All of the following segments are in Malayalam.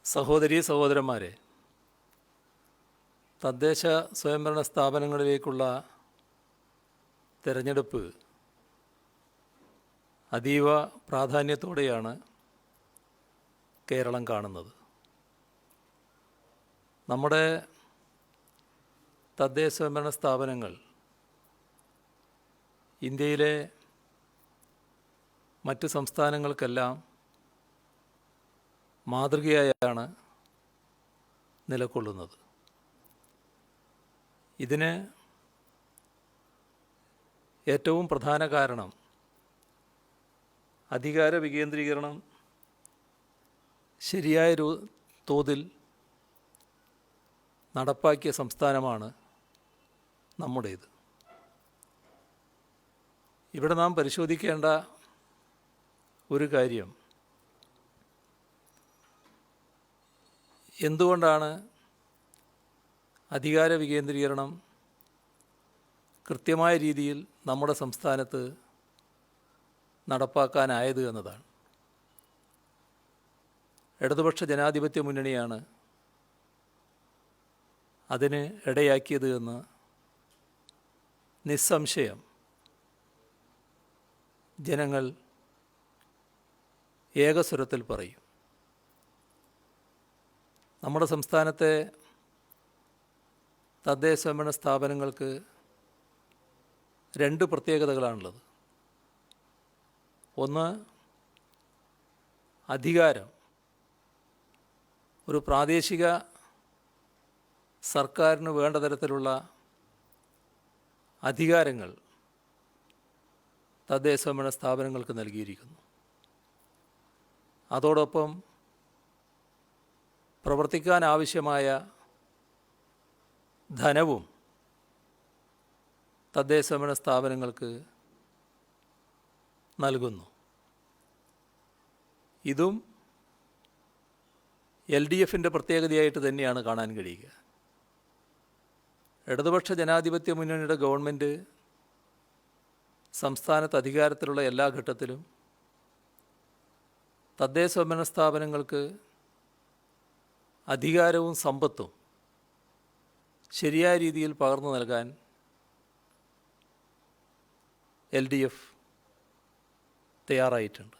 സഹോദരീ സഹോദരന്മാരെ, തദ്ദേശ സ്വയംഭരണ സ്ഥാപനങ്ങളിലേക്കുള്ള തിരഞ്ഞെടുപ്പ് അതീവ പ്രാധാന്യത്തോടെയാണ് കേരളം കാണുന്നത്. നമ്മുടെ തദ്ദേശ സ്വയംഭരണ സ്ഥാപനങ്ങൾ ഇന്ത്യയിലെ മറ്റ് സംസ്ഥാനങ്ങൾക്കെല്ലാം മാതൃകയായാണ് നിലകൊള്ളുന്നത്. ഇതിന് ഏറ്റവും പ്രധാന കാരണം അധികാര വികേന്ദ്രീകരണം ശരിയായ തോതിൽ നടപ്പാക്കിയ സംസ്ഥാനമാണ് നമ്മുടേത്. ഇവിടെ നാം പരിശോധിക്കേണ്ട ഒരു കാര്യം, എന്തുകൊണ്ടാണ് അധികാര വികേന്ദ്രീകരണം കൃത്യമായ രീതിയിൽ നമ്മുടെ സംസ്ഥാനത്ത് നടപ്പാക്കാനായത് എന്നതാണ്. ഇടതുപക്ഷ ജനാധിപത്യ മുന്നണിയാണ് അതിന് ഇടയാക്കിയത് എന്ന് നിസ്സംശയം ജനങ്ങൾ ഏകസ്വരത്തിൽ പറയും. നമ്മുടെ സംസ്ഥാനത്തെ തദ്ദേശ സ്വയംഭരണ സ്ഥാപനങ്ങൾക്ക് രണ്ട് പ്രത്യേകതകളാണുള്ളത്. ഒന്ന്, അധികാരം. ഒരു പ്രാദേശിക സർക്കാരിന് വേണ്ട തരത്തിലുള്ള അധികാരങ്ങൾ തദ്ദേശ സ്വയംഭരണ സ്ഥാപനങ്ങൾക്ക് നൽകിയിരിക്കുന്നു. അതോടൊപ്പം പ്രവർത്തിക്കാൻ ആവശ്യമായ ധനവും തദ്ദേശ സ്വയംഭരണ സ്ഥാപനങ്ങൾക്ക് നൽകുന്നു. ഇതും LDFൻ്റെ പ്രത്യേകതയായിട്ട് തന്നെയാണ് കാണാൻ കഴിയുക. ഇടതുപക്ഷ ജനാധിപത്യ മുന്നണിയുടെ ഗവൺമെൻറ് സംസ്ഥാനത്ത് അധികാരത്തിലുള്ള എല്ലാ ഘട്ടത്തിലും തദ്ദേശ സ്വയംഭരണ സ്ഥാപനങ്ങൾക്ക് അധികാരവും സമ്പത്തും ശരിയായ രീതിയിൽ പകർന്നു നൽകാൻ LDF തയ്യാറായിട്ടുണ്ട്.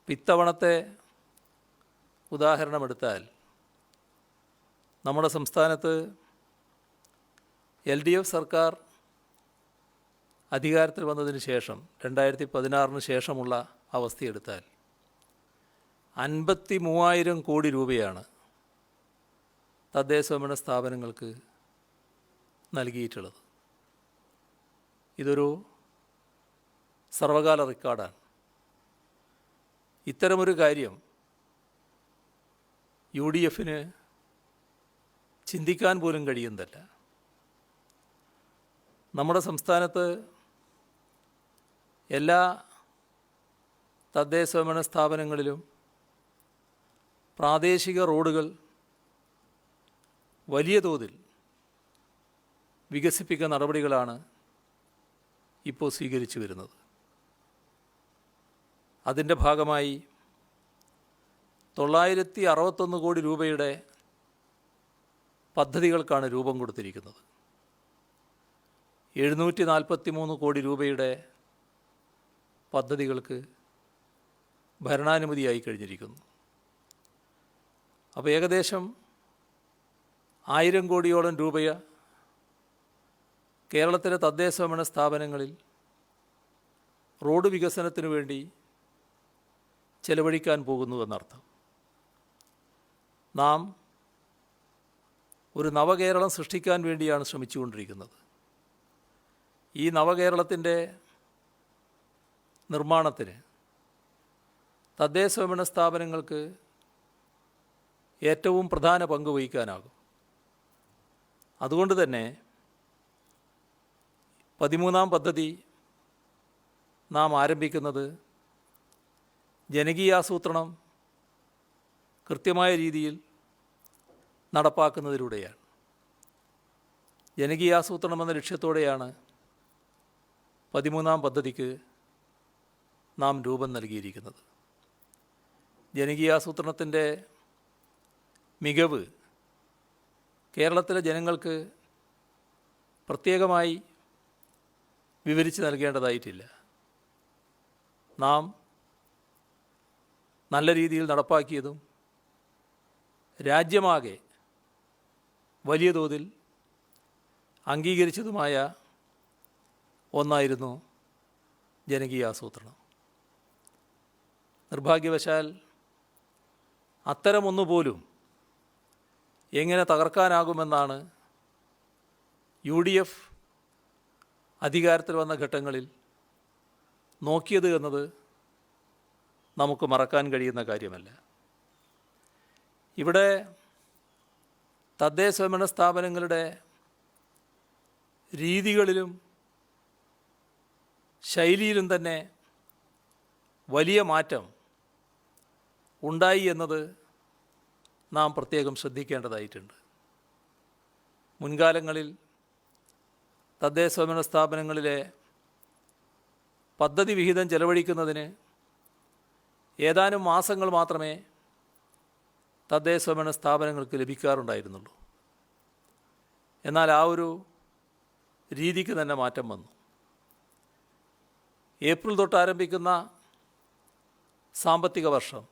ഇത്തവണത്തെ ഉദാഹരണമെടുത്താൽ, നമ്മുടെ സംസ്ഥാനത്ത് LDF സർക്കാർ അധികാരത്തിൽ വന്നതിന് ശേഷം 2016 ശേഷമുള്ള അവസ്ഥയെടുത്താൽ 53,000 കോടി രൂപയാണ് തദ്ദേശ സ്വയംഭരണ സ്ഥാപനങ്ങൾക്ക് നൽകിയിട്ടുള്ളത്. ഇതൊരു സർവകാല റെക്കോർഡാണ്. ഇത്തരമൊരു കാര്യം UDFന് ചിന്തിക്കാൻ പോലും കഴിയുന്നതല്ല. നമ്മുടെ സംസ്ഥാനത്ത് എല്ലാ തദ്ദേശ സ്വയംഭരണ സ്ഥാപനങ്ങളിലും പ്രാദേശിക റോഡുകൾ വലിയ തോതിൽ വികസിപ്പിക്കുന്ന നടപടികളാണ് ഇപ്പോൾ സ്വീകരിച്ചു വരുന്നത്. അതിൻ്റെ ഭാഗമായി 961 കോടി രൂപയുടെ പദ്ധതികൾക്കാണ് രൂപം കൊടുത്തിരിക്കുന്നത്. 743 കോടി രൂപയുടെ പദ്ധതികൾക്ക് ഭരണാനുമതിയായി കഴിഞ്ഞിരിക്കുന്നു. അപ്പോൾ ഏകദേശം 1000 കോടിയോളം രൂപ കേരളത്തിലെ തദ്ദേശ സ്വയംഭരണ സ്ഥാപനങ്ങളിൽ റോഡ് വികസനത്തിനു വേണ്ടി ചെലവഴിക്കാൻ പോകുന്നുവെന്നർത്ഥം. നാം ഒരു നവകേരളം സൃഷ്ടിക്കാൻ വേണ്ടിയാണ് ശ്രമിച്ചുകൊണ്ടിരിക്കുന്നത്. ഈ നവകേരളത്തിൻ്റെ നിർമ്മാണത്തിന് തദ്ദേശ സ്വയംഭരണ സ്ഥാപനങ്ങൾക്ക് ഏറ്റവും പ്രധാന പങ്ക് വഹിക്കാനാകും. അതുകൊണ്ട് തന്നെ 13ാം പദ്ധതി നാം ആരംഭിക്കുന്നത് ജനകീയാസൂത്രണം കൃത്യമായ രീതിയിൽ നടപ്പാക്കുന്നതിലൂടെയാണ്. ജനകീയാസൂത്രണം എന്ന ലക്ഷ്യത്തോടെയാണ് 13ാം പദ്ധതിക്ക് നാം രൂപം നൽകിയിരിക്കുന്നത്. ജനകീയാസൂത്രണത്തിൻ്റെ മികവ് കേരളത്തിലെ ജനങ്ങൾക്ക് പ്രത്യേകമായി വിവരിച്ച് നൽകേണ്ടതായിട്ടില്ല. നാം നല്ല രീതിയിൽ നടപ്പാക്കിയതും രാജ്യമാകെ വലിയ തോതിൽ അംഗീകരിച്ചതുമായ ഒന്നായിരുന്നു ജനകീയാസൂത്രണം. നിർഭാഗ്യവശാൽ അത്തരമൊന്നുപോലും എങ്ങനെ തകർക്കാനാകുമെന്നാണ് UDF അധികാരത്തിൽ വന്ന ഘട്ടങ്ങളിൽ നോക്കിയത് എന്നത് നമുക്ക് മറക്കാൻ കഴിയുന്ന കാര്യമല്ല. ഇവിടെ തദ്ദേശ സ്വയംഭരണ സ്ഥാപനങ്ങളുടെ രീതികളിലും ശൈലിയിലും തന്നെ വലിയ മാറ്റം ഉണ്ടായി എന്നത് നാം പ്രത്യേകം ശ്രദ്ധിക്കേണ്ടതായിട്ടുണ്ട്. മുൻകാലങ്ങളിൽ തദ്ദേശ സ്വയംഭരണ സ്ഥാപനങ്ങളിലെ പദ്ധതി വിഹിതം ചെലവഴിക്കുന്നതിന് ഏതാനും മാസങ്ങൾ മാത്രമേ തദ്ദേശ സ്വയംഭരണ സ്ഥാപനങ്ങൾക്ക് ലഭിക്കാറുണ്ടായിരുന്നുള്ളൂ. എന്നാൽ ആ ഒരു രീതിക്ക് തന്നെ മാറ്റം വന്നു. ഏപ്രിൽ തൊട്ട് ആരംഭിക്കുന്ന സാമ്പത്തിക വർഷം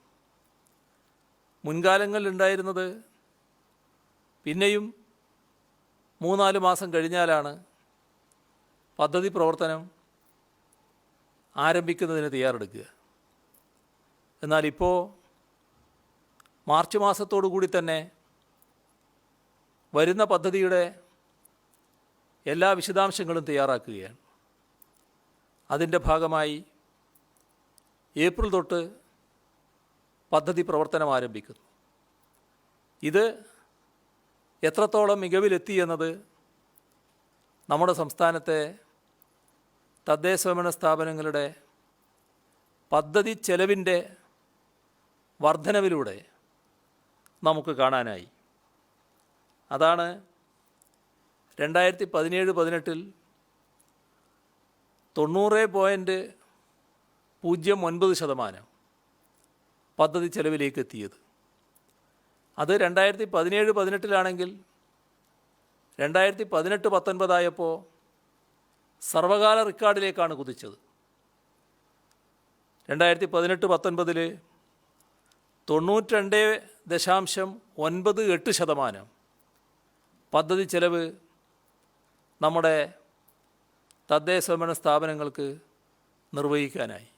മുൻകാലങ്ങളിലുണ്ടായിരുന്നത് പിന്നെയും 3-4 മാസം കഴിഞ്ഞാലാണ് പദ്ധതി പ്രവർത്തനം ആരംഭിക്കുന്നതിന് തയ്യാറെടുക്കുക. എന്നാൽ ഇപ്പോൾ മാർച്ച് മാസത്തോടു കൂടി തന്നെ വരുന്ന പദ്ധതിയുടെ എല്ലാ വിശദാംശങ്ങളും തയ്യാറാക്കുകയാണ്. അതിൻ്റെ ഭാഗമായി ഏപ്രിൽ തൊട്ട് പദ്ധതി പ്രവർത്തനം ആരംഭിക്കുന്നു. ഇത് എത്രത്തോളം മികവിലെത്തി എന്നത് നമ്മുടെ സംസ്ഥാനത്തെ തദ്ദേശ സ്വയംഭരണ സ്ഥാപനങ്ങളുടെ പദ്ധതി ചെലവിൻ്റെ വർധനവിലൂടെ നമുക്ക് കാണാനായി. അതാണ് 2017-18 90.09% പദ്ധതി ചെലവിലേക്ക് എത്തിയത്. അത് 2017-18 2018-19 ആയപ്പോൾ സർവകാല റെക്കോർഡിലേക്കാണ് കുതിച്ചത്. 2018-19 92.98% പദ്ധതി ചെലവ് നമ്മുടെ തദ്ദേശ സ്വയംഭരണ സ്ഥാപനങ്ങൾക്ക് നിർവഹിക്കാനായി.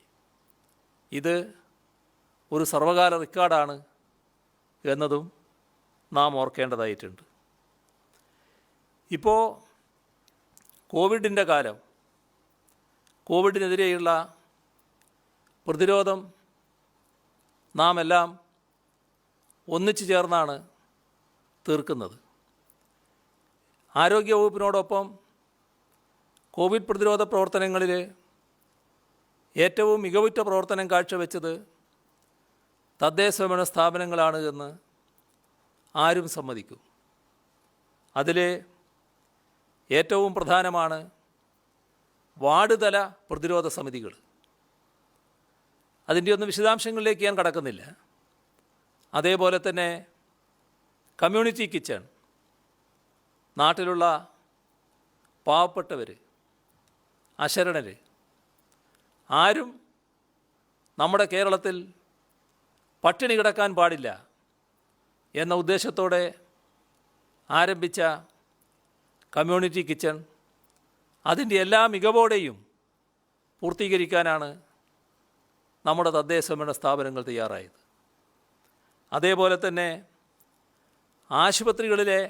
ഇത് ഒരു സർവകാല റെക്കോർഡാണ് എന്നതും നാം ഓർക്കേണ്ടതായിട്ടുണ്ട്. ഇപ്പോൾ കോവിഡിൻ്റെ കാലം, കോവിഡിനെതിരെയുള്ള പ്രതിരോധം നാം എല്ലാം ഒന്നിച്ചു ചേർന്നാണ് തീർക്കുന്നത്. ആരോഗ്യവകുപ്പിനോടൊപ്പം കോവിഡ് പ്രതിരോധ പ്രവർത്തനങ്ങളിൽ ഏറ്റവും മികവുറ്റ പ്രവർത്തനം കാഴ്ചവെച്ചത് തദ്ദേശ സ്വയംഭരണ സ്ഥാപനങ്ങളാണ് എന്ന് ആരും സമ്മതിക്കും. അതിൽ ഏറ്റവും പ്രധാനമാണ് വാർഡ് തല പ്രതിരോധ സമിതികൾ. അതിൻ്റെ ഒന്നും വിശദാംശങ്ങളിലേക്ക് ഞാൻ കടക്കുന്നില്ല. അതേപോലെ തന്നെ കമ്മ്യൂണിറ്റി കിച്ചൺ, നാട്ടിലുള്ള പാവപ്പെട്ടവർ, അശരണർ ആരും നമ്മുടെ കേരളത്തിൽ പട്ടിണി കിടക്കാൻ പാടില്ല എന്ന ഉദ്ദേശത്തോടെ ആരംഭിച്ച കമ്മ്യൂണിറ്റി കിച്ചൺ അതിൻ്റെ എല്ലാ മികവോടെയും പൂർത്തീകരിക്കാനാണ് നമ്മുടെ തദ്ദേശ സ്വയംഭരണ സ്ഥാപനങ്ങൾ തയ്യാറായത്. അതേപോലെ തന്നെ ആശുപത്രികളിലെ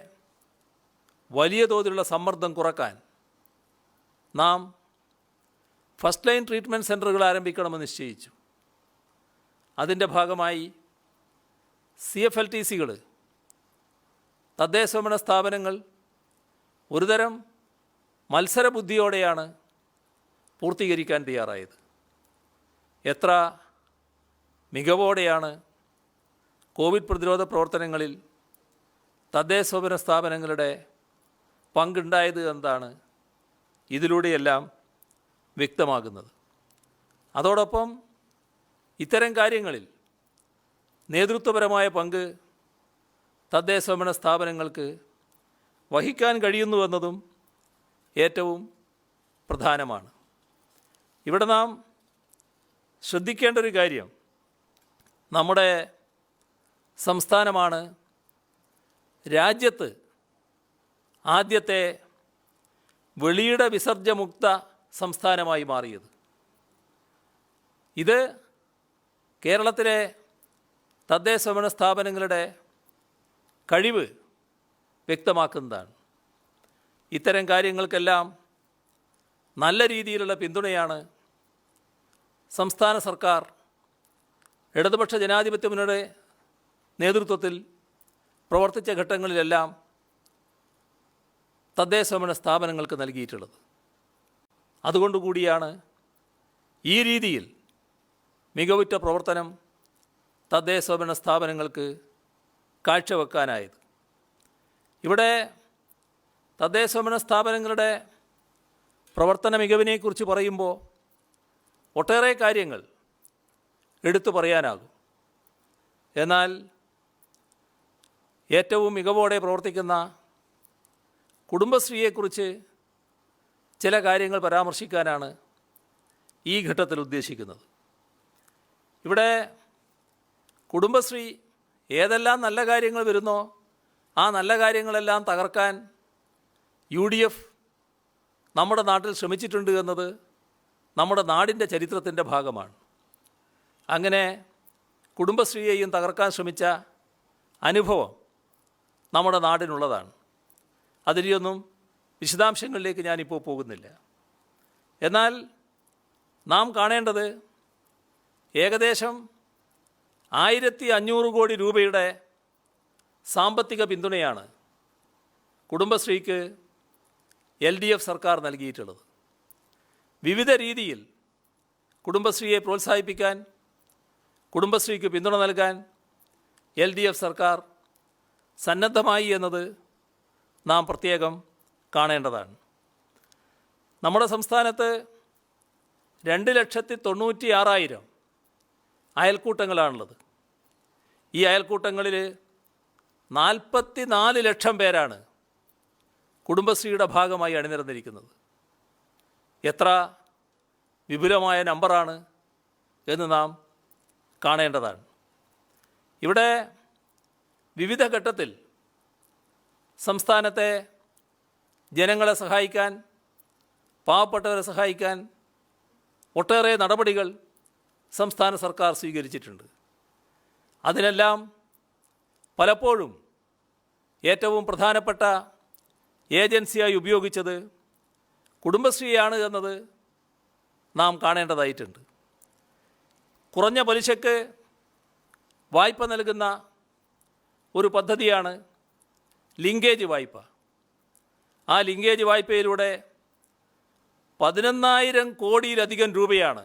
വലിയ തോതിലുള്ള സമ്മർദ്ദം കുറക്കാൻ നാം ഫസ്റ്റ് ലൈൻ ട്രീറ്റ്മെൻറ്റ് സെൻ്ററുകൾ ആരംഭിക്കണമെന്ന് നിശ്ചയിച്ചു. അതിൻ്റെ ഭാഗമായി CFLTCകൾ, തദ്ദേശ സ്വയംഭരണ സ്ഥാപനങ്ങൾ ഒരുതരം മത്സരബുദ്ധിയോടെയാണ് പൂർത്തീകരിക്കാൻ തയ്യാറായത്. എത്ര മികവോടെയാണ് കോവിഡ് പ്രതിരോധ പ്രവർത്തനങ്ങളിൽ തദ്ദേശ സ്വയംഭരണ സ്ഥാപനങ്ങളുടെ പങ്കുണ്ടായത് എന്നതാണ് ഇതിലൂടെയെല്ലാം വ്യക്തമാകുന്നത്. അതോടൊപ്പം ഇത്തരം കാര്യങ്ങളിൽ നേതൃത്വപരമായ പങ്ക് തദ്ദേശഭരണ സ്ഥാപനങ്ങൾക്ക് വഹിക്കാൻ കഴിയുന്നുവെന്നതും ഏറ്റവും പ്രധാനമാണ്. ഇവിടെ നാം ശ്രദ്ധിക്കേണ്ട ഒരു കാര്യം, നമ്മുടെ സംസ്ഥാനമാണ് രാജ്യത്ത് ആദ്യത്തെ വെളിയിട വിസർജ്യമുക്ത സംസ്ഥാനമായി മാറിയത്. ഇത് കേരളത്തിലെ തദ്ദേശഭരണ സ്ഥാപനങ്ങളുടെ കഴിവ് വ്യക്തമാക്കുന്നതാണ്. ഇത്തരം കാര്യങ്ങൾക്കെല്ലാം നല്ല രീതിയിലുള്ള പിന്തുണയാണ് സംസ്ഥാന സർക്കാർ ഇടതുപക്ഷ ജനാധിപത്യ മുന്നണിയുടെ നേതൃത്വത്തിൽ പ്രവർത്തിച്ച ഘട്ടങ്ങളിലെല്ലാം തദ്ദേശഭരണ സ്ഥാപനങ്ങൾക്ക് നൽകിയിട്ടുള്ളത്. അതുകൊണ്ടുകൂടിയാണ് ഈ രീതിയിൽ മികവുറ്റ പ്രവർത്തനം തദ്ദേശഭരണ സ്ഥാപനങ്ങൾക്ക് കാഴ്ചവെക്കാനായത്. ഇവിടെ തദ്ദേശഭരണ സ്ഥാപനങ്ങളുടെ പ്രവർത്തന മികവിനെക്കുറിച്ച് പറയുമ്പോൾ ഒട്ടേറെ കാര്യങ്ങൾ എടുത്തു പറയാനാകും. എന്നാൽ ഏറ്റവും മികവോടെ പ്രവർത്തിക്കുന്ന കുടുംബശ്രീയെക്കുറിച്ച് ചില കാര്യങ്ങൾ പരാമർശിക്കാനാണ് ഈ ഘട്ടത്തിൽ ഉദ്ദേശിക്കുന്നത്. ഇവിടെ കുടുംബശ്രീ ഏതെല്ലാം നല്ല കാര്യങ്ങൾ വരുന്നോ ആ നല്ല കാര്യങ്ങളെല്ലാം തകർക്കാൻ UDF നമ്മുടെ നാട്ടിൽ ശ്രമിച്ചിട്ടുണ്ട് എന്നത് നമ്മുടെ നാടിൻ്റെ ചരിത്രത്തിൻ്റെ ഭാഗമാണ്. അങ്ങനെ കുടുംബശ്രീയെയും തകർക്കാൻ ശ്രമിച്ച അനുഭവം നമ്മുടെ നാടിനുള്ളതാണ്. അതിലൊന്നും വിശദാംശങ്ങളിലേക്ക് ഞാനിപ്പോൾ പോകുന്നില്ല. എന്നാൽ നാം കാണേണ്ടത് ഏകദേശം 1500 കോടി രൂപയുടെ സാമ്പത്തിക പിന്തുണയാണ് കുടുംബശ്രീക്ക് LDF സർക്കാർ നൽകിയിട്ടുള്ളത്. വിവിധ രീതിയിൽ കുടുംബശ്രീയെ പ്രോത്സാഹിപ്പിക്കാൻ, കുടുംബശ്രീക്ക് പിന്തുണ നൽകാൻ LDF സർക്കാർ സന്നദ്ധമായി എന്നത് നാം പ്രത്യേകം കാണേണ്ടതാണ്. നമ്മുടെ സംസ്ഥാനത്ത് 2,96,000 അയൽക്കൂട്ടങ്ങളാണുള്ളത്. ഈ അയൽക്കൂട്ടങ്ങളിൽ 44 ലക്ഷം പേരാണ് കുടുംബശ്രീയുടെ ഭാഗമായി അണിനിരന്നിരിക്കുന്നത്. എത്ര വിപുലമായ നമ്പറാണ് എന്ന് നാം കാണേണ്ടതാണ്. ഇവിടെ വിവിധ ഘട്ടത്തിൽ സംസ്ഥാനത്തെ ജനങ്ങളെ സഹായിക്കാൻ, പാവപ്പെട്ടവരെ സഹായിക്കാൻ ഒട്ടേറെ നടപടികൾ സംസ്ഥാന സർക്കാർ സ്വീകരിച്ചിട്ടുണ്ട്. അതിനെല്ലാം പലപ്പോഴും ഏറ്റവും പ്രധാനപ്പെട്ട ഏജൻസിയായി ഉപയോഗിച്ചത് കുടുംബശ്രീയാണ് എന്നത് നാം കാണേണ്ടതായിട്ടുണ്ട്. കുറഞ്ഞ പലിശയ്ക്ക് വായ്പ നൽകുന്ന ഒരു പദ്ധതിയാണ് ലിങ്കേജ് വായ്പ. ആ ലിങ്കേജ് വായ്പയിലൂടെ 11,000 കോടിയിലധികം രൂപയാണ്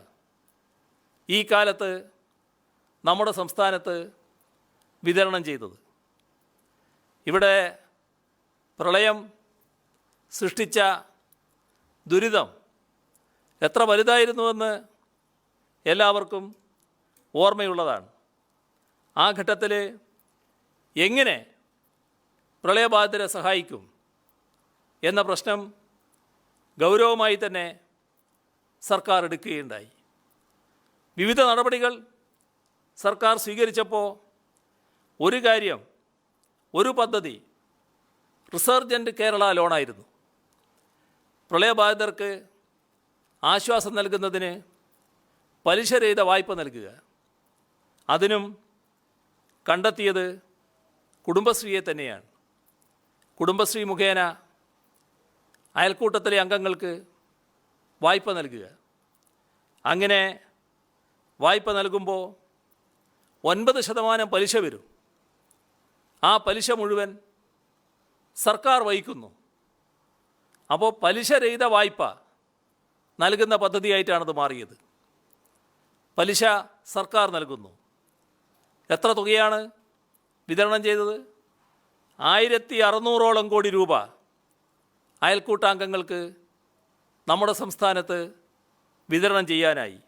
ഈ കാലത്ത് നമ്മുടെ സംസ്ഥാനത്ത് വിതരണം ചെയ്തത്. ഇവിടെ പ്രളയം സൃഷ്ടിച്ച ദുരിതം എത്ര വലുതായിരുന്നുവെന്ന് എല്ലാവർക്കും ഓർമ്മയുള്ളതാണ്. ആ ഘട്ടത്തിൽ എങ്ങനെ പ്രളയബാധിതരെ സഹായിക്കും എന്ന പ്രശ്നം ഗൗരവമായി തന്നെ സർക്കാർ എടുക്കുകയുണ്ടായി. വിവിധ നടപടികൾ സർക്കാർ സ്വീകരിച്ചപ്പോൾ ഒരു കാര്യം, ഒരു പദ്ധതി റിസർജൻ്റ് കേരള ലോണായിരുന്നു. പ്രളയബാധിതർക്ക് ആശ്വാസം നൽകുന്നതിന് പലിശരഹിത വായ്പ നൽകുക. അതിനും കണ്ടെത്തിയത് കുടുംബശ്രീയെ തന്നെയാണ്. കുടുംബശ്രീ മുഖേന അയൽക്കൂട്ടത്തിലെ അംഗങ്ങൾക്ക് വായ്പ നൽകുക. അങ്ങനെ വായ്പ നൽകുമ്പോൾ 9% പലിശ വരും. ആ പലിശ മുഴുവൻ സർക്കാർ വഹിക്കുന്നു. അപ്പോൾ പലിശരഹിത വായ്പ നൽകുന്ന പദ്ധതിയായിട്ടാണത് മാറിയത്. പലിശ സർക്കാർ നൽകുന്നു. എത്ര തുകയാണ് വിതരണം ചെയ്തത്? 1,600 കോടി രൂപ അയൽക്കൂട്ടാംഗങ്ങൾക്ക് നമ്മുടെ സംസ്ഥാനത്ത് വിതരണം ചെയ്യാനായി.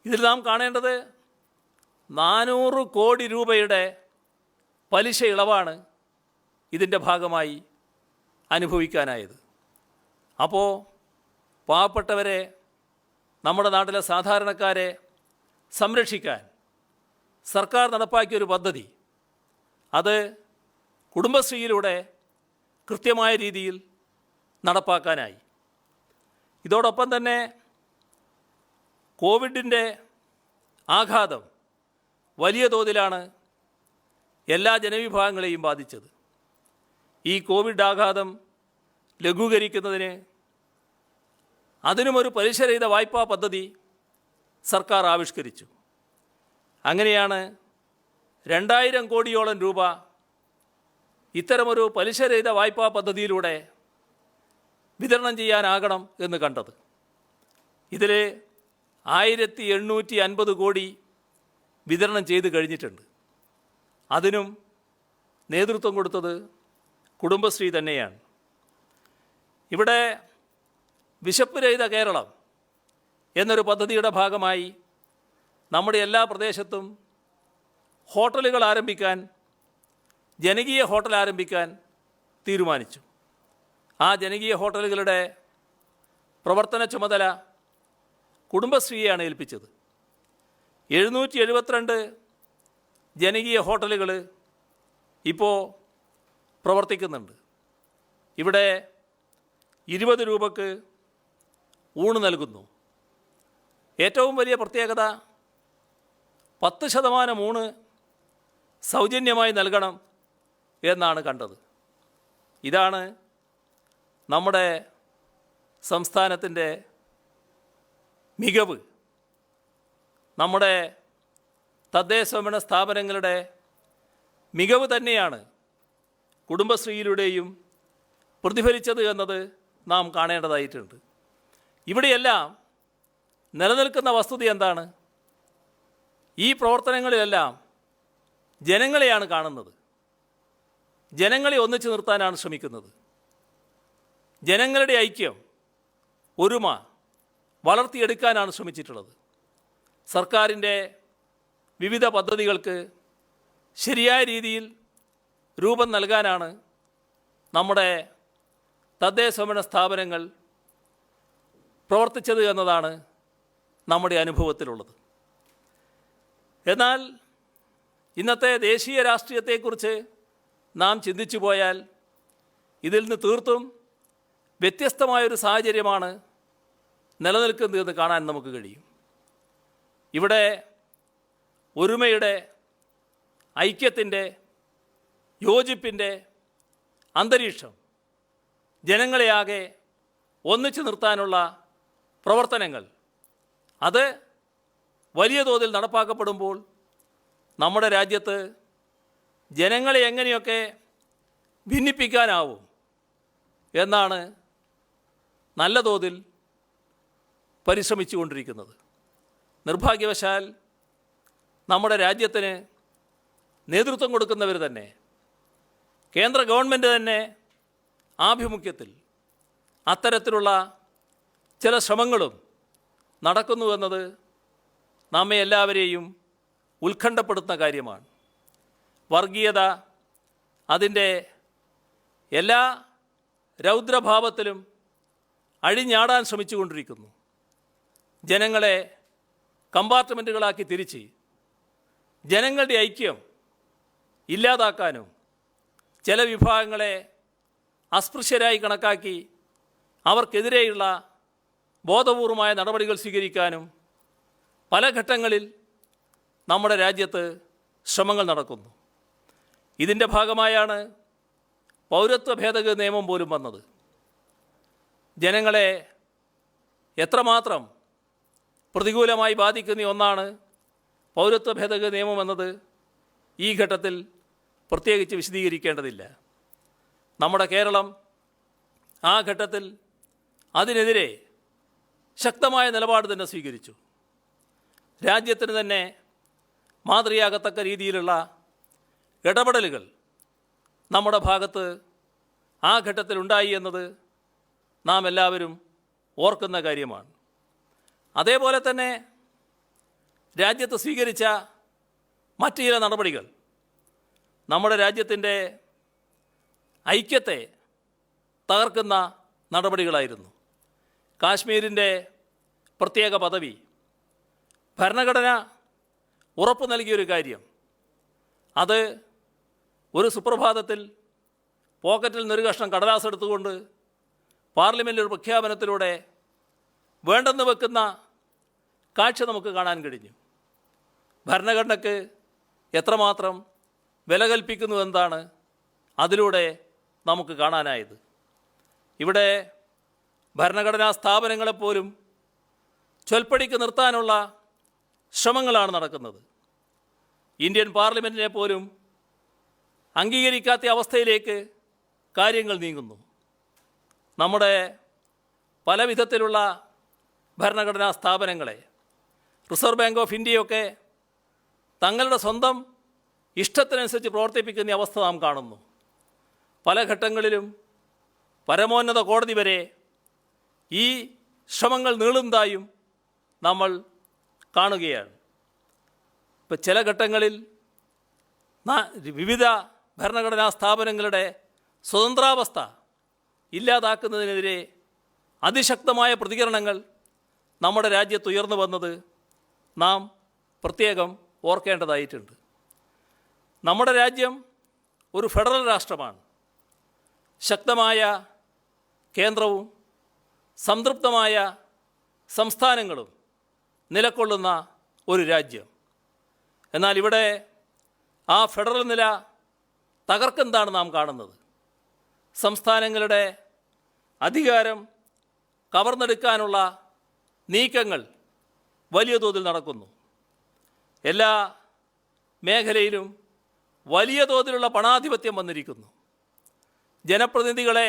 ഇതിൽ നാം കാണേണ്ടത് 400 കോടി രൂപയുടെ പലിശ ഇളവാണ് ഇതിൻ്റെ ഭാഗമായി അനുഭവിക്കാനായത്. അപ്പോൾ പാവപ്പെട്ടവരെ, നമ്മുടെ നാട്ടിലെ സാധാരണക്കാരെ സംരക്ഷിക്കാൻ സർക്കാർ നടപ്പാക്കിയൊരു പദ്ധതി, അത് കുടുംബശ്രീയിലൂടെ കൃത്യമായ രീതിയിൽ നടപ്പാക്കാനായി. ഇതോടൊപ്പം തന്നെ കോവിഡിൻ്റെ ആഘാതം വലിയ തോതിലാണ് എല്ലാ ജനവിഭാഗങ്ങളെയും ബാധിച്ചത്. ഈ കോവിഡ് ആഘാതം ലഘൂകരിക്കുന്നതിന് അതിനുമൊരു പലിശരഹിത വായ്പാ പദ്ധതി സർക്കാർ ആവിഷ്കരിച്ചു. അങ്ങനെയാണ് 2000 കോടിയോളം രൂപ ഇത്തരമൊരു പലിശരഹിത വായ്പാ പദ്ധതിയിലൂടെ വിതരണം ചെയ്യാനാകണം എന്ന് കണ്ടത്. ഇതിൽ 1850 കോടി വിതരണം ചെയ്ത് കഴിഞ്ഞിട്ടുണ്ട്. അതിനും നേതൃത്വം കൊടുത്തത് കുടുംബശ്രീ തന്നെയാണ്. ഇവിടെ വിശപ്പ് രഹിത കേരളം എന്നൊരു പദ്ധതിയുടെ ഭാഗമായി നമ്മുടെ എല്ലാ പ്രദേശത്തും ഹോട്ടലുകൾ ആരംഭിക്കാൻ, ജനകീയ ഹോട്ടൽ ആരംഭിക്കാൻ തീരുമാനിച്ചു. ആ ജനകീയ ഹോട്ടലുകളുടെ പ്രവർത്തന ചുമതല കുടുംബശ്രീയെയാണ് ഏൽപ്പിച്ചത്. 772 ജനകീയ ഹോട്ടലുകൾ ഇപ്പോൾ പ്രവർത്തിക്കുന്നുണ്ട്. ഇവിടെ 20 രൂപക്ക് ഊണ് നൽകുന്നു. ഏറ്റവും വലിയ പ്രത്യേകത 10% ഊണ് സൗജന്യമായി നൽകണം എന്നാണ് കണ്ടത്. ഇതാണ് നമ്മുടെ സംസ്ഥാനത്തിൻ്റെ മികവ്. നമ്മുടെ തദ്ദേശഭരണ സ്ഥാപനങ്ങളുടെ മികവ് തന്നെയാണ് കുടുംബശ്രീയിലൂടെയും പ്രതിഫലിച്ചത് എന്നത് നാം കാണേണ്ടതായിട്ടുണ്ട്. ഇവിടെയെല്ലാം നിലനിൽക്കുന്ന വസ്തുത എന്താണ്? ഈ പ്രവർത്തനങ്ങളിലെല്ലാം ജനങ്ങളെയാണ് കാണുന്നത്. ജനങ്ങളെ ഒന്നിച്ചു നിർത്താനാണ് ശ്രമിക്കുന്നത്. ജനങ്ങളുടെ ഐക്യം, ഒരുമ വളർത്തിയെടുക്കാനാണ് ശ്രമിച്ചിട്ടുള്ളത്. സർക്കാരിൻ്റെ വിവിധ പദ്ധതികൾക്ക് ശരിയായ രീതിയിൽ രൂപം നൽകാനാണ് നമ്മുടെ തദ്ദേശഭരണ സ്ഥാപനങ്ങൾ പ്രവർത്തിച്ചത് എന്നതാണ് നമ്മുടെ അനുഭവത്തിലുള്ളത്. എന്നാൽ ഇന്നത്തെ ദേശീയ രാഷ്ട്രീയത്തെക്കുറിച്ച് നാം ചിന്തിച്ചു പോയാൽ ഇതിൽ നിന്ന് തീർത്തും വ്യത്യസ്തമായൊരു സാഹചര്യമാണ് നിലനിൽക്കുന്നതെന്ന് കാണാൻ നമുക്ക് കഴിയും. ഇവിടെ ഒരുമയുടെ, ഐക്യത്തിൻ്റെ, യോജിപ്പിൻ്റെ അന്തരീക്ഷം, ജനങ്ങളെയാകെ ഒന്നിച്ചു നിർത്താനുള്ള പ്രവർത്തനങ്ങൾ, അത് വലിയ തോതിൽ നടപ്പാക്കപ്പെടുമ്പോൾ നമ്മുടെ രാജ്യത്ത് ജനങ്ങളെ എങ്ങനെയൊക്കെ ഭിന്നിപ്പിക്കാനാവും എന്നാണ് നല്ല തോതിൽ പരിശ്രമിച്ചു കൊണ്ടിരിക്കുന്നത്. നിർഭാഗ്യവശാൽ നമ്മുടെ രാജ്യത്തിന് നേതൃത്വം കൊടുക്കുന്നവർ തന്നെ, കേന്ദ്ര ഗവൺമെൻറ് തന്നെ ആഭിമുഖ്യത്തിൽ അത്തരത്തിലുള്ള ചില ശ്രമങ്ങളും നടക്കുന്നുവെന്നത് നമ്മെ എല്ലാവരെയും ഉത്കണ്ഠപ്പെടുത്തുന്ന കാര്യമാണ്. വർഗീയത അതിൻ്റെ എല്ലാ രൗദ്രഭാവത്തിലും അഴിഞ്ഞാടാൻ ശ്രമിച്ചുകൊണ്ടിരിക്കുന്നു. ജനങ്ങളെ കമ്പാർട്ട്മെൻറ്റുകളാക്കി തിരിച്ച് ജനങ്ങളുടെ ഐക്യം ഇല്ലാതാക്കാനും ചില വിഭാഗങ്ങളെ അസ്പൃശ്യരായി കണക്കാക്കി അവർക്കെതിരെയുള്ള ബോധപൂർവമായ നടപടികൾ സ്വീകരിക്കാനും പല ഘട്ടങ്ങളിൽ നമ്മുടെ രാജ്യത്ത് ശ്രമങ്ങൾ നടക്കുന്നു. ഇതിൻ്റെ ഭാഗമായാണ് പൗരത്വ ഭേദഗതി നിയമം പോലും വന്നത്. ജനങ്ങളെ എത്രമാത്രം പ്രതികൂലമായി ബാധിക്കുന്ന ഒന്നാണ് പൗരത്വ ഭേദഗതി നിയമം എന്നത് ഈ ഘട്ടത്തിൽ പ്രത്യേകിച്ച് വിശദീകരിക്കേണ്ടതില്ല. നമ്മുടെ കേരളം ആ ഘട്ടത്തിൽ അതിനെതിരെ ശക്തമായ നിലപാട് തന്നെ സ്വീകരിച്ചു. രാജ്യത്തിന് തന്നെ മാതൃകയാകത്തക്ക രീതിയിലുള്ള ഇടപെടലുകൾ നമ്മുടെ ഭാഗത്ത് ആ ഘട്ടത്തിൽ ഉണ്ടായി എന്നത് നാം എല്ലാവരും ഓർക്കുന്ന കാര്യമാണ്. അതേപോലെ തന്നെ രാജ്യത്ത് സ്വീകരിച്ച മറ്റു ചില നടപടികൾ നമ്മുടെ രാജ്യത്തിൻ്റെ ഐക്യത്തെ തകർക്കുന്ന നടപടികളായിരുന്നു. കാശ്മീരിൻ്റെ പ്രത്യേക പദവി ഭരണഘടന ഉറപ്പു നൽകിയൊരു കാര്യം, അത് ഒരു സുപ്രഭാതത്തിൽ പോക്കറ്റിൽ നിന്നൊരു കഷ്ണം കടലാസ് എടുത്തുകൊണ്ട് പാർലമെൻറ്റിൽ ഒരു പ്രഖ്യാപനത്തിലൂടെ വേണ്ടെന്ന് വെക്കുന്ന കാഴ്ച നമുക്ക് കാണാൻ കഴിഞ്ഞു. ഭരണഘടനയ്ക്ക് എത്രമാത്രം വില കൽപ്പിക്കുന്നു എന്നതാണ് അതിലൂടെ നമുക്ക് കാണാനായത്. ഇവിടെ ഭരണഘടനാ സ്ഥാപനങ്ങളെപ്പോലും ചൊൽപ്പടിക്ക് നിർത്താനുള്ള ശ്രമങ്ങളാണ് നടക്കുന്നത്. ഇന്ത്യൻ പാർലമെൻറ്റിനെ പോലും അംഗീകരിക്കാത്ത അവസ്ഥയിലേക്ക് കാര്യങ്ങൾ നീങ്ങുന്നു. നമ്മുടെ പല വിധത്തിലുള്ള ഭരണഘടനാ സ്ഥാപനങ്ങളെ, റിസർവ് ബാങ്ക് ഓഫ് ഇന്ത്യയൊക്കെ തങ്ങളുടെ സ്വന്തം ഇഷ്ടത്തിനനുസരിച്ച് പ്രവർത്തിപ്പിക്കുന്ന അവസ്ഥ നാം കാണുന്നു. പല ഘട്ടങ്ങളിലും പരമോന്നത കോടതി വരെ ഈ ശ്രമങ്ങൾ നീളുന്നതായും നമ്മൾ കാണുകയാണ്. ഇപ്പം ചില ഘട്ടങ്ങളിൽ വിവിധ ഭരണഘടനാ സ്ഥാപനങ്ങളുടെ സ്വതന്ത്രാവസ്ഥ ഇല്ലാതാക്കുന്നതിനെതിരെ അതിശക്തമായ പ്രതികരണങ്ങൾ നമ്മുടെ രാജ്യത്ത് ഉയർന്നു വന്നത് നാം പ്രത്യേകം ഓർക്കേണ്ടതായിട്ടുണ്ട്. നമ്മുടെ രാജ്യം ഒരു ഫെഡറൽ രാഷ്ട്രമാണ്. ശക്തമായ കേന്ദ്രവും സംതൃപ്തമായ സംസ്ഥാനങ്ങളും നിലകൊള്ളുന്ന ഒരു രാജ്യം. എന്നാൽ ഇവിടെ ആ ഫെഡറൽ നില തകർക്കുന്നതാണ് നാം കാണുന്നത്. സംസ്ഥാനങ്ങളുടെ അധികാരം കവർന്നെടുക്കാനുള്ള നീക്കങ്ങൾ വലിയ തോതിൽ നടക്കുന്നു. എല്ലാ മേഖലയിലും വലിയ തോതിലുള്ള പണാധിപത്യം വന്നിരിക്കുന്നു. ജനപ്രതിനിധികളെ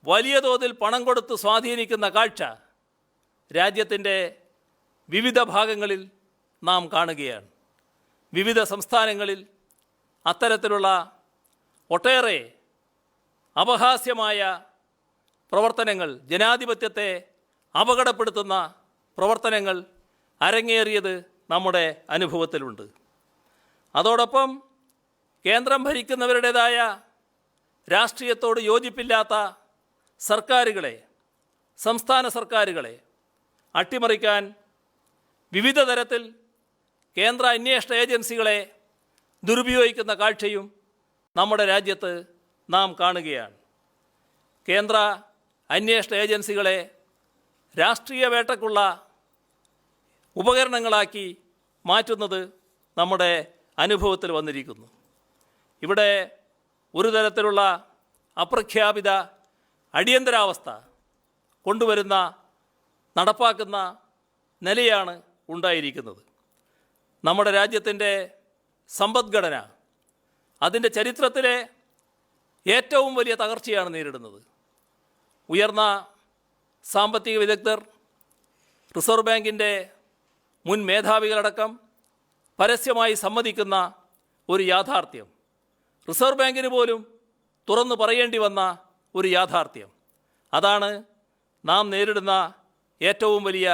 വലിയ തോതിൽ പണം കൊടുത്ത് സ്വാധീനിക്കുന്ന കാഴ്ച രാജ്യത്തിൻ്റെ വിവിധ ഭാഗങ്ങളിൽ നാം കാണുകയാണ്. വിവിധ സംസ്ഥാനങ്ങളിൽ അത്തരത്തിലുള്ള ഒട്ടേറെ അപഹാസ്യമായ പ്രവർത്തനങ്ങൾ, ജനാധിപത്യത്തെ അപകടപ്പെടുത്തുന്ന പ്രവർത്തനങ്ങൾ അരങ്ങേറിയത് നമ്മുടെ അനുഭവത്തിലുണ്ട്. അതോടൊപ്പം കേന്ദ്രം ഭരിക്കുന്നവരുടേതായ രാഷ്ട്രീയത്തോട് യോജിപ്പില്ലാത്ത സർക്കാരുകളെ, സംസ്ഥാന സർക്കാരുകളെ അട്ടിമറിക്കാൻ വിവിധ തരത്തിൽ കേന്ദ്ര അന്വേഷണ ഏജൻസികളെ ദുരുപയോഗിക്കുന്ന കാഴ്ചയും നമ്മുടെ രാജ്യത്ത് നാം കാണുകയാണ്. കേന്ദ്ര അന്വേഷണ ഏജൻസികളെ രാഷ്ട്രീയ വേട്ടക്കുള്ള ഉപകരണങ്ങളാക്കി മാറ്റുന്നത് നമ്മുടെ അനുഭവത്തിൽ വന്നിരിക്കുന്നു. ഇവിടെ ഒരു തരത്തിലുള്ള അപ്രഖ്യാപിത അടിയന്തരാവസ്ഥ കൊണ്ടുവരുന്ന, നടപ്പാക്കുന്ന നിലയാണ് ഉണ്ടായിരിക്കുന്നത്. നമ്മുടെ രാജ്യത്തിൻ്റെ സമ്പദ്ഘടന അതിൻ്റെ ചരിത്രത്തിലെ ഏറ്റവും വലിയ തകർച്ചയാണ് നേരിടുന്നത്. ഉയർന്ന സാമ്പത്തിക വിദഗ്ധർ, റിസർവ് ബാങ്കിൻ്റെ മുൻ മേധാവികളടക്കം പരസ്യമായി സമ്മതിക്കുന്ന ഒരു യാഥാർത്ഥ്യം, റിസർവ് ബാങ്കിന് പോലും തുറന്നു പറയേണ്ടി വന്ന ഒരു യാഥാർത്ഥ്യം, അതാണ് നാം നേരിടുന്ന ഏറ്റവും വലിയ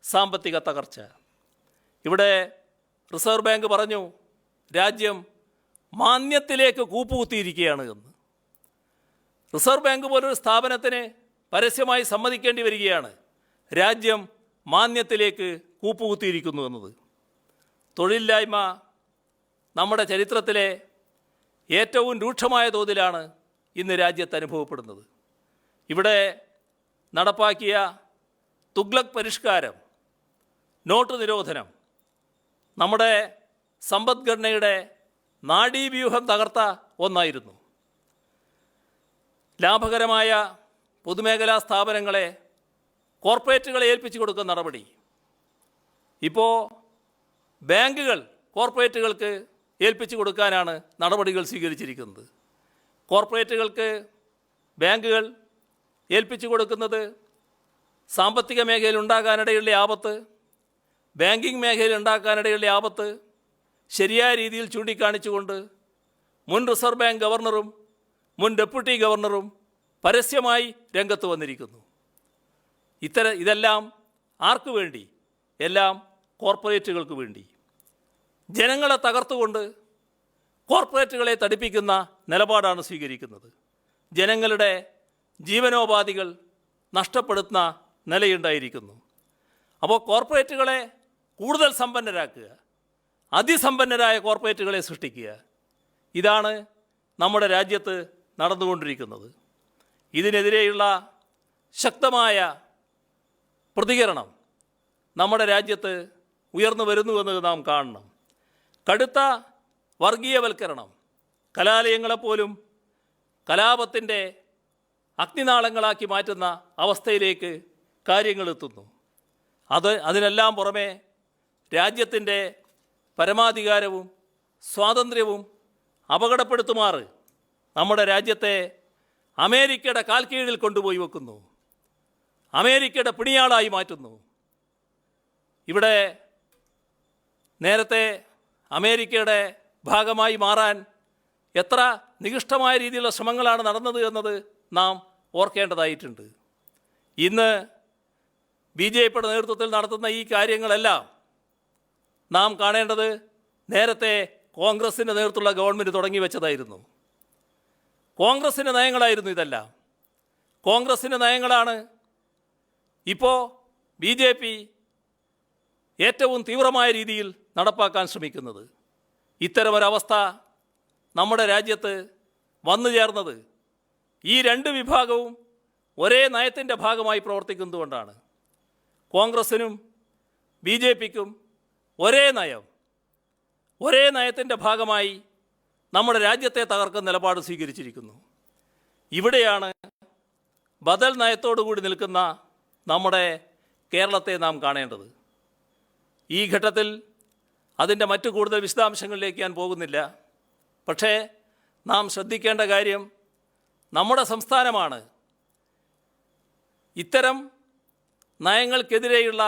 സാമ്പത്തിക തകർച്ച. ഇവിടെ റിസർവ് ബാങ്ക് പറഞ്ഞു, രാജ്യം മാന്ദ്യത്തിലേക്ക് കൂപ്പുകുത്തിയിരിക്കുകയാണ് എന്ന്. റിസർവ് ബാങ്ക് പോലൊരു സ്ഥാപനത്തിന് പരസ്യമായി സമ്മതിക്കേണ്ടി വരികയാണ് രാജ്യം മാന്ദ്യത്തിലേക്ക് കൂപ്പുകുത്തിയിരിക്കുന്നു എന്നത്. തൊഴിലില്ലായ്മ നമ്മുടെ ചരിത്രത്തിലെ ഏറ്റവും രൂക്ഷമായ തോതിലാണ് ഇന്ന് രാജ്യത്ത് അനുഭവപ്പെടുന്നത്. ഇവിടെ നടപ്പാക്കിയ തുഗ്ലക് പരിഷ്കാരം, നോട്ട് നിരോധനം നമ്മുടെ സമ്പദ്ഘടനയുടെ നാഡീവ്യൂഹം തകർത്ത ഒന്നായിരുന്നു. ലാഭകരമായ പൊതുമേഖലാ സ്ഥാപനങ്ങളെ കോർപ്പറേറ്റുകളെ ഏൽപ്പിച്ചു കൊടുക്കുന്ന നടപടി, ഇപ്പോൾ ബാങ്കുകൾ കോർപ്പറേറ്റുകൾക്ക് ഏൽപ്പിച്ചു കൊടുക്കാനാണ് നടപടികൾ സ്വീകരിച്ചിരിക്കുന്നത്. കോർപ്പറേറ്റുകൾക്ക് ബാങ്കുകൾ ഏൽപ്പിച്ചു കൊടുക്കുന്നത് സാമ്പത്തിക മേഖലയിൽ ഉണ്ടാകാനിടയുള്ള ആപത്ത്, ബാങ്കിങ് മേഖലയിൽ ഉണ്ടാക്കാനിടയുള്ള ആപത്ത് ശരിയായ രീതിയിൽ ചൂണ്ടിക്കാണിച്ചുകൊണ്ട് മുൻ റിസർവ് ബാങ്ക് ഗവർണറും മുൻ ഡെപ്യൂട്ടി ഗവർണറും പരസ്യമായി രംഗത്ത് വന്നിരിക്കുന്നു. ഇതെല്ലാം ആർക്കു വേണ്ടി? എല്ലാം കോർപ്പറേറ്റുകൾക്ക് വേണ്ടി. ജനങ്ങളെ തകർത്തുകൊണ്ട് കോർപ്പറേറ്റുകളെ തടിപ്പിക്കുന്ന നിലപാടാണ് സ്വീകരിക്കുന്നത്. ജനങ്ങളുടെ ജീവനോപാധികൾ നഷ്ടപ്പെടുത്തുന്ന നിലയുണ്ടായിരിക്കുന്നു. അപ്പോൾ കോർപ്പറേറ്റുകളെ കൂടുതൽ സമ്പന്നരാക്കുക, അതിസമ്പന്നരായ കോർപ്പറേറ്റുകളെ സൃഷ്ടിക്കുക, ഇതാണ് നമ്മുടെ രാജ്യത്ത് നടന്നുകൊണ്ടിരിക്കുന്നത്. ഇതിനെതിരെയുള്ള ശക്തമായ പ്രതികരണം നമ്മുടെ രാജ്യത്ത് ഉയർന്നു വരുന്നുവെന്ന് നാം കാണണം. കടുത്ത വർഗീയവൽക്കരണം കലാലയങ്ങളെപ്പോലും കലാപത്തിൻ്റെ അഗ്നിനാളങ്ങളാക്കി മാറ്റുന്ന അവസ്ഥയിലേക്ക് കാര്യങ്ങൾ എത്തുന്നു. അതിനെല്ലാം പുറമെ രാജ്യത്തിൻ്റെ പരമാധികാരവും സ്വാതന്ത്ര്യവും അപകടപ്പെടുത്തുമാറ് നമ്മുടെ രാജ്യത്തെ അമേരിക്കയുടെ കാൽക്കീഴിൽ കൊണ്ടുപോയി വെക്കുന്നു, അമേരിക്കയുടെ പിണിയാളായി മാറ്റുന്നു. ഇവിടെ നേരത്തെ അമേരിക്കയുടെ ഭാഗമായി മാറാൻ എത്ര നികൃഷ്ടമായ രീതിയിലുള്ള ശ്രമങ്ങളാണ് നടന്നത് എന്നത് നാം ഓർക്കേണ്ടതായിട്ടുണ്ട്. ഇന്ന് BJP നേതൃത്വത്തിൽ നടത്തുന്ന ഈ കാര്യങ്ങളെല്ലാം നാം കാണേണ്ടത് നേരത്തെ കോൺഗ്രസിൻ്റെ നേതൃത്വമുള്ള ഗവൺമെൻറ് തുടങ്ങി വെച്ചതായിരുന്നു. കോൺഗ്രസിൻ്റെ നയങ്ങളായിരുന്നു ഇതെല്ലാം. കോൺഗ്രസിൻ്റെ നയങ്ങളാണ് ഇപ്പോൾ BJP ഏറ്റവും തീവ്രമായ രീതിയിൽ നടപ്പാക്കാൻ ശ്രമിക്കുന്നത്. ഇത്തരമൊരവസ്ഥ നമ്മുടെ രാജ്യത്ത് വന്നു ചേർന്നത് ഈ രണ്ട് വിഭാഗവും ഒരേ നയത്തിൻ്റെ ഭാഗമായി പ്രവർത്തിക്കുന്നതുകൊണ്ടാണ്. കോൺഗ്രസിനും BJPക്കും ഒരേ നയം, ഒരേ നയത്തിൻ്റെ ഭാഗമായി നമ്മുടെ രാജ്യത്തെ തകർക്കുന്ന നിലപാട് സ്വീകരിച്ചിരിക്കുന്നു. ഇവിടെയാണ് ബദൽ നയത്തോടുകൂടി നിൽക്കുന്ന നമ്മുടെ കേരളത്തെ നാം കാണേണ്ടത്. ഈ ഘട്ടത്തിൽ അതിൻ്റെ മറ്റു കൂടുതൽ വിശദാംശങ്ങളിലേക്ക് ഞാൻ പോകുന്നില്ല. പക്ഷേ നാം ശ്രദ്ധിക്കേണ്ട കാര്യം, നമ്മുടെ സംസ്ഥാനമാണ് ഇത്തരം നയങ്ങൾക്കെതിരെയുള്ള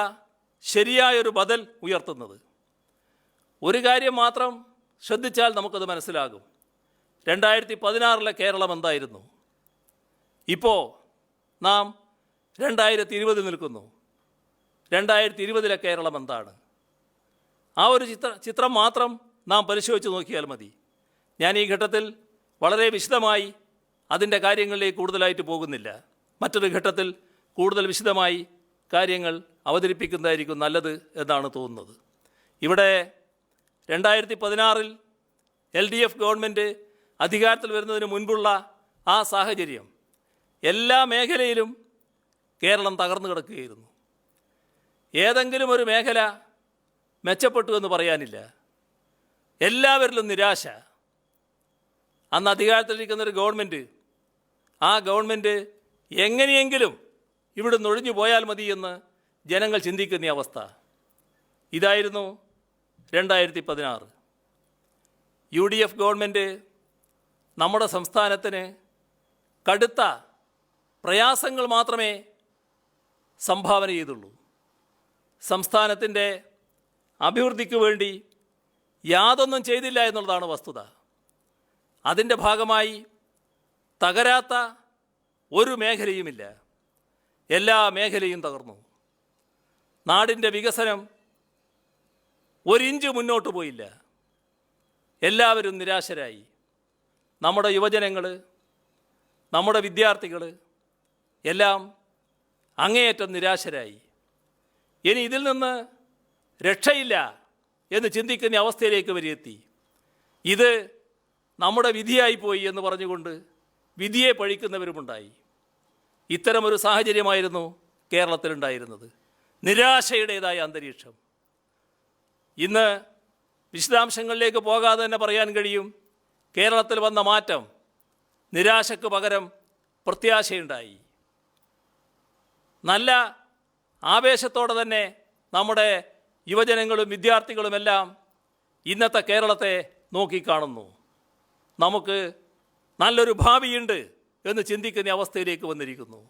ശരിയായൊരു ബദൽ ഉയർത്തുന്നത്. ഒരു കാര്യം മാത്രം ശ്രദ്ധിച്ചാൽ നമുക്കത് മനസ്സിലാകും. 2016 കേരളം എന്തായിരുന്നു, ഇപ്പോൾ നാം 2020 നിൽക്കുന്നു. 2020 കേരളം എന്താണ്? ആ ഒരു ചിത്രം മാത്രം നാം പരിശോധിച്ച് നോക്കിയാൽ മതി. ഞാൻ ഈ ഘട്ടത്തിൽ വളരെ വിശദമായി അതിൻ്റെ കാര്യങ്ങളിലേക്ക് കൂടുതലായിട്ട് പോകുന്നില്ല. മറ്റൊരു ഘട്ടത്തിൽ കൂടുതൽ വിശദമായി കാര്യങ്ങൾ അവതരിപ്പിക്കുന്നതായിരിക്കും നല്ലത് എന്നാണ് തോന്നുന്നത്. ഇവിടെ 2016 LDF ഗവൺമെൻറ് അധികാരത്തിൽ വരുന്നതിന് മുൻപുള്ള ആ സാഹചര്യം, എല്ലാ മേഖലയിലും കേരളം തകർന്നു കിടക്കുകയായിരുന്നു. ഏതെങ്കിലും ഒരു മേഖല മെച്ചപ്പെട്ടു എന്ന് പറയാനില്ല. എല്ലാവരിലും നിരാശ. അന്ന് അധികാരത്തിലിരിക്കുന്നൊരു ഗവൺമെൻറ്, ആ ഗവൺമെൻറ് എങ്ങനെയെങ്കിലും ഇവിടുന്ന് ഒഴിഞ്ഞു പോയാൽ മതി എന്ന് ജനങ്ങൾ ചിന്തിക്കുന്ന അവസ്ഥ. ഇതായിരുന്നു 2016. UDF ഗവൺമെൻറ് നമ്മുടെ സംസ്ഥാനത്തിന് കടുത്ത പ്രയാസങ്ങൾ മാത്രമേ സംഭാവന ചെയ്തുള്ളൂ. സംസ്ഥാനത്തിൻ്റെ അഭിവൃദ്ധിക്ക് വേണ്ടി യാതൊന്നും ചെയ്തില്ല എന്നുള്ളതാണ് വസ്തുത. അതിൻ്റെ ഭാഗമായി തകരാത്ത ഒരു മേഖലയുമില്ല. എല്ലാ മേഖലയും തകർന്നു. നാടിൻ്റെ വികസനം ഒരിഞ്ച് മുന്നോട്ട് പോയില്ല. എല്ലാവരും നിരാശരായി. നമ്മുടെ യുവജനങ്ങൾ, നമ്മുടെ വിദ്യാർത്ഥികൾ എല്ലാം അങ്ങേയറ്റം നിരാശരായി. ഇനി ഇതിൽ നിന്ന് രക്ഷയില്ല എന്ന് ചിന്തിക്കുന്ന അവസ്ഥയിലേക്ക് വരെയെത്തി. ഇത് നമ്മുടെ വിധിയായിപ്പോയി എന്ന് പറഞ്ഞുകൊണ്ട് വിധിയെ പഴിക്കുന്നവരുമുണ്ടായി. ഇത്തരമൊരു സാഹചര്യമായിരുന്നു കേരളത്തിലുണ്ടായിരുന്നത്. നിരാശയുടേതായ അന്തരീക്ഷം. ഇന്ന് വിശദാംശങ്ങളിലേക്ക് പോകാതെ തന്നെ പറയാൻ കഴിയും, കേരളത്തിൽ വന്ന മാറ്റം നിരാശയ്ക്ക് പകരം പ്രത്യാശയുണ്ടായി. നല്ല ആവേശത്തോടെ തന്നെ നമ്മുടെ യുവജനങ്ങളും വിദ്യാർത്ഥികളുമെല്ലാം ഇന്നത്തെ കേരളത്തെ നോക്കിക്കാണുന്നു. നമുക്ക് നല്ലൊരു ഭാവിയുണ്ട് എന്ന് ചിന്തിക്കുന്ന അവസ്ഥയിലേക്ക് വന്നിരിക്കുന്നു.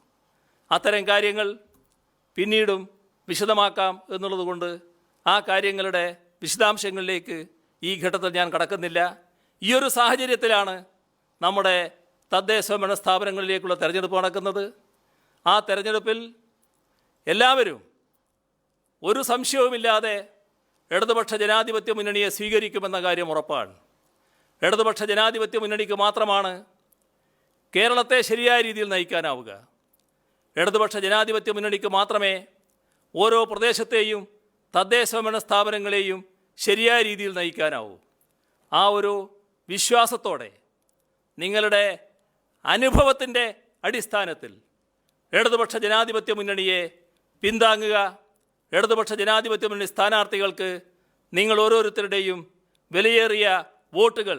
അത്തരം കാര്യങ്ങൾ പിന്നീടും വിശദമാക്കാം എന്നുള്ളതുകൊണ്ട് ആ കാര്യങ്ങളുടെ വിശദാംശങ്ങളിലേക്ക് ഈ ഘട്ടത്തിൽ ഞാൻ കടക്കുന്നില്ല. ഈ ഒരു സാഹചര്യത്തിലാണ് നമ്മുടെ തദ്ദേശഭരണ സ്ഥാപനങ്ങളിലേക്കുള്ള തെരഞ്ഞെടുപ്പ് നടക്കുന്നത്. ആ തെരഞ്ഞെടുപ്പിൽ എല്ലാവരും ഒരു സംശയവുമില്ലാതെ ഇടതുപക്ഷ ജനാധിപത്യ മുന്നണിയെ സ്വീകരിക്കുമെന്ന കാര്യം ഉറപ്പാണ്. ഇടതുപക്ഷ ജനാധിപത്യ മുന്നണിക്ക് മാത്രമാണ് കേരളത്തെ ശരിയായ രീതിയിൽ നയിക്കാനാവുക. ഇടതുപക്ഷ ജനാധിപത്യ മുന്നണിക്ക് മാത്രമേ ഓരോ പ്രദേശത്തെയും തദ്ദേശഭരണ സ്ഥാപനങ്ങളെയും ശരിയായ രീതിയിൽ നയിക്കാനാവൂ. ആ ഒരു വിശ്വാസത്തോടെ നിങ്ങളുടെ അനുഭവത്തിൻ്റെ അടിസ്ഥാനത്തിൽ ഇടതുപക്ഷ ജനാധിപത്യ മുന്നണിയെ പിന്താങ്ങുക. ഇടതുപക്ഷ ജനാധിപത്യ മുന്നണി സ്ഥാനാർത്ഥികൾക്ക് നിങ്ങൾ ഓരോരുത്തരുടെയും വിലയേറിയ വോട്ടുകൾ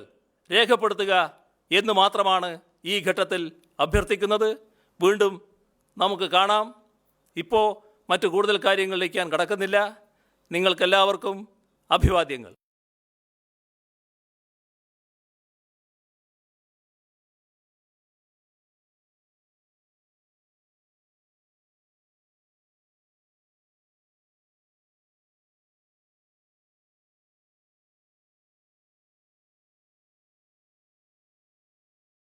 രേഖപ്പെടുത്തുക എന്ന് മാത്രമാണ് ഈ ഘട്ടത്തിൽ അഭ്യർത്ഥിക്കുന്നത്. വീണ്ടും നമുക്ക് കാണാം. ഇപ്പോൾ മറ്റു കൂടുതൽ കാര്യങ്ങളിലേക്ക് ഞാൻ കടക്കുന്നില്ല. നിങ്ങൾക്കെല്ലാവർക്കും അഭിവാദ്യങ്ങൾ.